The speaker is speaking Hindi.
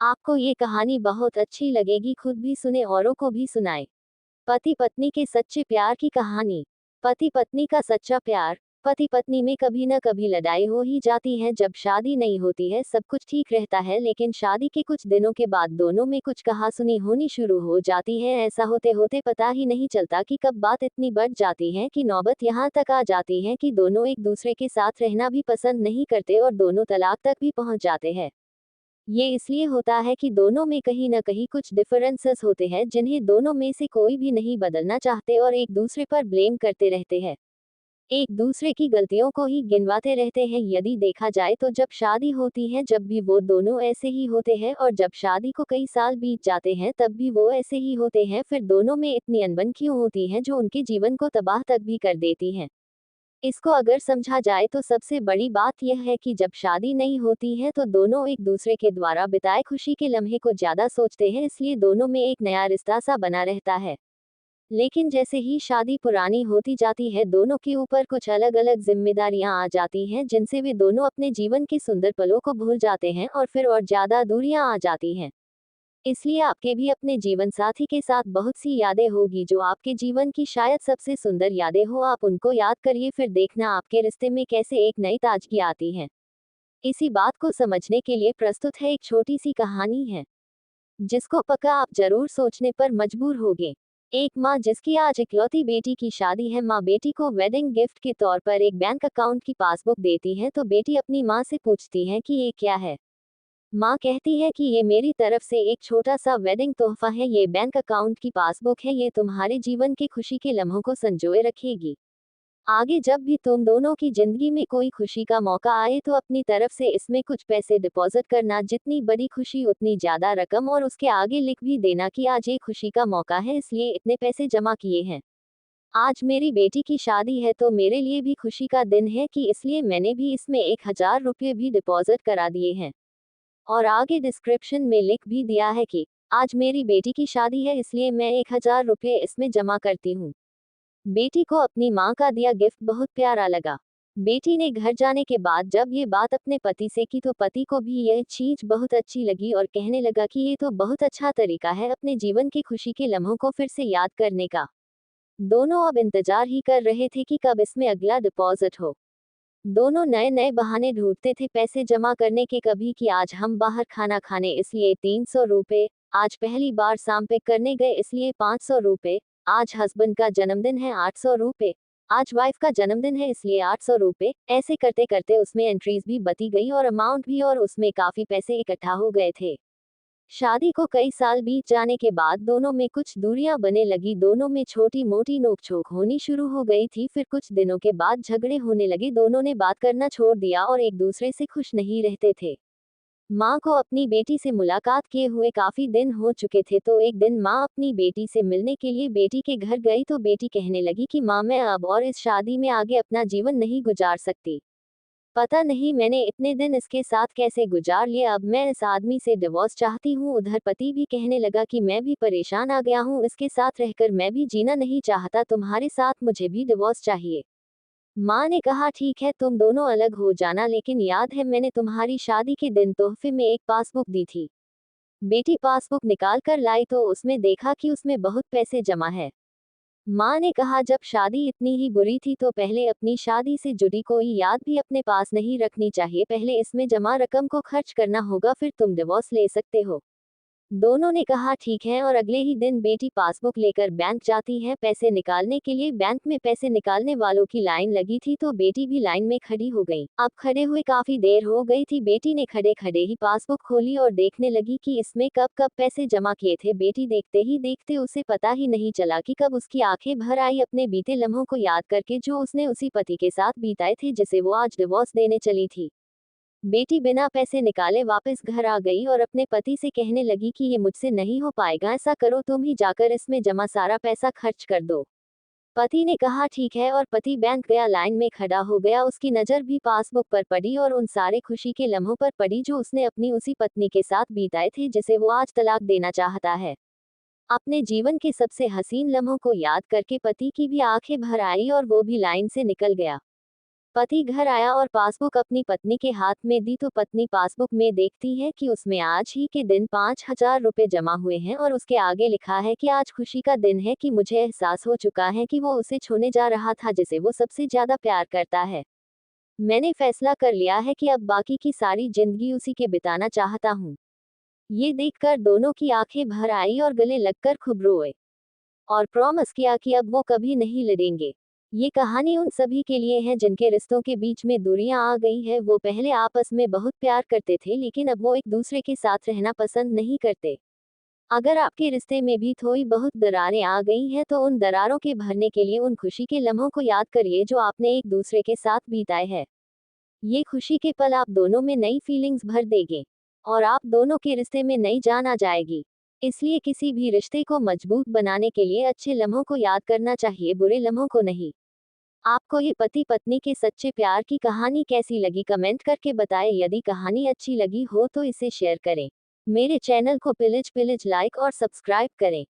आपको ये कहानी बहुत अच्छी लगेगी, खुद भी सुने औरों को भी सुनाएं। पति पत्नी के सच्चे प्यार की कहानी। पति पत्नी का सच्चा प्यार। पति पत्नी में कभी न कभी लड़ाई हो ही जाती है। जब शादी नहीं होती है सब कुछ ठीक रहता है, लेकिन शादी के कुछ दिनों के बाद दोनों में कुछ कहासुनी होनी शुरू हो जाती है। ऐसा होते होते पता ही नहीं चलता कि कब बात इतनी बढ़ जाती है कि नौबत यहाँ तक आ जाती है कि दोनों एक दूसरे के साथ रहना भी पसंद नहीं करते और दोनों तलाक तक भी पहुंच जाते हैं। ये इसलिए होता है कि दोनों में कहीं न कहीं कुछ डिफरेंसेस होते हैं जिन्हें दोनों में से कोई भी नहीं बदलना चाहते और एक दूसरे पर ब्लेम करते रहते हैं। एक दूसरे की गलतियों को ही गिनवाते रहते हैं। यदि देखा जाए तो जब शादी होती है जब भी वो दोनों ऐसे ही होते हैं, और जब शादी को कई साल बीत जाते हैं तब भी वो ऐसे ही होते हैं। फिर दोनों में इतनी अनबन क्यों होती है जो उनके जीवन को तबाह तक भी कर देती है। इसको अगर समझा जाए तो सबसे बड़ी बात यह है कि जब शादी नहीं होती है तो दोनों एक दूसरे के द्वारा बिताए खुशी के लम्हे को ज्यादा सोचते हैं, इसलिए दोनों में एक नया रिश्ता सा बना रहता है। लेकिन जैसे ही शादी पुरानी होती जाती है दोनों के ऊपर कुछ अलग अलग जिम्मेदारियां आ जाती हैं जिनसे वे दोनों अपने जीवन के सुंदर पलों को भूल जाते हैं और फिर और ज्यादा दूरियां आ जाती हैं। इसलिए आपके भी अपने जीवन साथी के साथ बहुत सी यादें होगी जो आपके जीवन की शायद सबसे सुंदर यादें हो। आप उनको याद करिए, फिर देखना आपके रिश्ते में कैसे एक नई ताजगी आती है। इसी बात को समझने के लिए प्रस्तुत है एक छोटी सी कहानी है जिसको पक्का आप जरूर सोचने पर मजबूर होगे। एक माँ जिसकी आज इकलौती बेटी की शादी है। माँ बेटी को वेडिंग गिफ्ट के तौर पर एक बैंक अकाउंट की पासबुक देती है तो बेटी अपनी माँ से पूछती है कि ये क्या है। माँ कहती है कि ये मेरी तरफ से एक छोटा सा वेडिंग तोहफा है, ये बैंक अकाउंट की पासबुक है, ये तुम्हारे जीवन के खुशी के लम्हों को संजोए रखेगी। आगे जब भी तुम दोनों की जिंदगी में कोई खुशी का मौका आए तो अपनी तरफ से इसमें कुछ पैसे डिपॉजिट करना, जितनी बड़ी खुशी उतनी ज्यादा रकम, और उसके आगे लिख भी देना कि आज ये खुशी का मौका है इसलिए इतने पैसे जमा किए हैं। आज मेरी बेटी की शादी है तो मेरे लिए भी खुशी का दिन है कि इसलिए मैंने भी इसमें 1,000 रुपये भी डिपॉजिट करा दिए हैं। और आगे डिस्क्रिप्शन में लिख भी दिया है कि आज मेरी बेटी की शादी है इसलिए मैं 1,000 रुपये इसमें जमा करती हूँ। बेटी को अपनी माँ का दिया गिफ्ट बहुत प्यारा लगा। बेटी ने घर जाने के बाद जब ये बात अपने पति से की तो पति को भी यह चीज बहुत अच्छी लगी और कहने लगा कि ये तो बहुत अच्छा तरीका है अपने जीवन की खुशी के लम्हों को फिर से याद करने का। दोनों अब इंतजार ही कर रहे थे कि कब इसमें अगला डिपॉजिट हो। दोनों नए नए बहाने ढूंढते थे पैसे जमा करने के, कभी कि आज हम बाहर खाना खाने इसलिए 300 रुपये, आज पहली बार शाम पे करने गए इसलिए 500 रुपये, आज हस्बैंड का जन्मदिन है 800 रुपये, आज वाइफ का जन्मदिन है इसलिए 800 रुपये। ऐसे करते करते उसमें एंट्रीज भी बती गई और अमाउंट भी, और उसमें काफी पैसे इकट्ठा हो गए थे। शादी को कई साल बीत जाने के बाद दोनों में कुछ दूरियां बने लगी, दोनों में छोटी मोटी नोकझोंक होनी शुरू हो गई थी। फिर कुछ दिनों के बाद झगड़े होने लगे, दोनों ने बात करना छोड़ दिया और एक दूसरे से खुश नहीं रहते थे। माँ को अपनी बेटी से मुलाकात किए हुए काफी दिन हो चुके थे तो एक दिन माँ अपनी बेटी से मिलने के लिए बेटी के घर गई तो बेटी कहने लगी कि माँ, मैं अब और इस शादी में आगे अपना जीवन नहीं गुजार सकती। पता नहीं मैंने इतने दिन इसके साथ कैसे गुजार लिए, अब मैं इस आदमी से डिवोर्स चाहती हूँ। उधर पति भी कहने लगा कि मैं भी परेशान आ गया हूँ, इसके साथ रहकर मैं भी जीना नहीं चाहता, तुम्हारे साथ मुझे भी डिवोर्स चाहिए। माँ ने कहा ठीक है तुम दोनों अलग हो जाना, लेकिन याद है मैंने तुम्हारी शादी के दिन तोहफे में एक पासबुक दी थी। बेटी पासबुक निकाल कर लाई तो उसमें देखा कि उसमें बहुत पैसे जमा है। माँ ने कहा जब शादी इतनी ही बुरी थी तो पहले अपनी शादी से जुड़ी कोई याद भी अपने पास नहीं रखनी चाहिए, पहले इसमें जमा रकम को खर्च करना होगा फिर तुम डिवोर्स ले सकते हो। दोनों ने कहा ठीक है और अगले ही दिन बेटी पासबुक लेकर बैंक जाती है पैसे निकालने के लिए। बैंक में पैसे निकालने वालों की लाइन लगी थी तो बेटी भी लाइन में खड़ी हो गई। अब खड़े हुए काफी देर हो गई थी, बेटी ने खड़े खड़े ही पासबुक खोली और देखने लगी कि इसमें कब कब पैसे जमा किए थे। बेटी देखते ही देखते उसे पता ही नहीं चला कि कब उसकी आंखें भर आई अपने बीते लम्हों को याद करके जो उसने उसी पति के साथ बिताए थे जिसे वो आज डिवोर्स देने चली थी। बेटी बिना पैसे निकाले वापस घर आ गई और अपने पति से कहने लगी कि ये मुझसे नहीं हो पाएगा, ऐसा करो तुम ही जाकर इसमें जमा सारा पैसा खर्च कर दो। पति ने कहा ठीक है और पति बैंक गया, लाइन में खड़ा हो गया। उसकी नज़र भी पासबुक पर पड़ी और उन सारे खुशी के लम्हों पर पड़ी जो उसने अपनी उसी पत्नी के साथ बिताए थे जिसे वो आज तलाक देना चाहता है। अपने जीवन के सबसे हसीन लम्हों को याद करके पति की भी आंखें भर आई और वो भी लाइन से निकल गया। पति घर आया और पासबुक अपनी पत्नी के हाथ में दी तो पत्नी पासबुक में देखती है कि उसमें आज ही के दिन 5,000 रुपए जमा हुए हैं और उसके आगे लिखा है कि आज खुशी का दिन है कि मुझे एहसास हो चुका है कि वो उसे छूने जा रहा था जिसे वो सबसे ज्यादा प्यार करता है। मैंने फैसला कर लिया है कि अब बाकी की सारी जिंदगी उसी के बिताना चाहता हूँ। ये देखकर दोनों की आंखें भर आई और गले लगकर खूब रोए और प्रॉमिस किया कि अब वो कभी नहीं लड़ेंगे। ये कहानी उन सभी के लिए है जिनके रिश्तों के बीच में दूरियां आ गई है। वो पहले आपस में बहुत प्यार करते थे लेकिन अब वो एक दूसरे के साथ रहना पसंद नहीं करते। अगर आपके रिश्ते में भी थोड़ी बहुत दरारें आ गई हैं तो उन दरारों के भरने के लिए उन खुशी के लम्हों को याद करिए जो आपने एक दूसरे के साथ बिताए हैं। ये खुशी के पल आप दोनों में नई फीलिंग्स भर देंगे और आप दोनों के रिश्ते में नई जान आ जाएगी। इसलिए किसी भी रिश्ते को मजबूत बनाने के लिए अच्छे लम्हों को याद करना चाहिए, बुरे लम्हों को नहीं। आपको ये पति पत्नी के सच्चे प्यार की कहानी कैसी लगी कमेंट करके बताएं। यदि कहानी अच्छी लगी हो तो इसे शेयर करें। मेरे चैनल को प्लीज लाइक और सब्सक्राइब करें।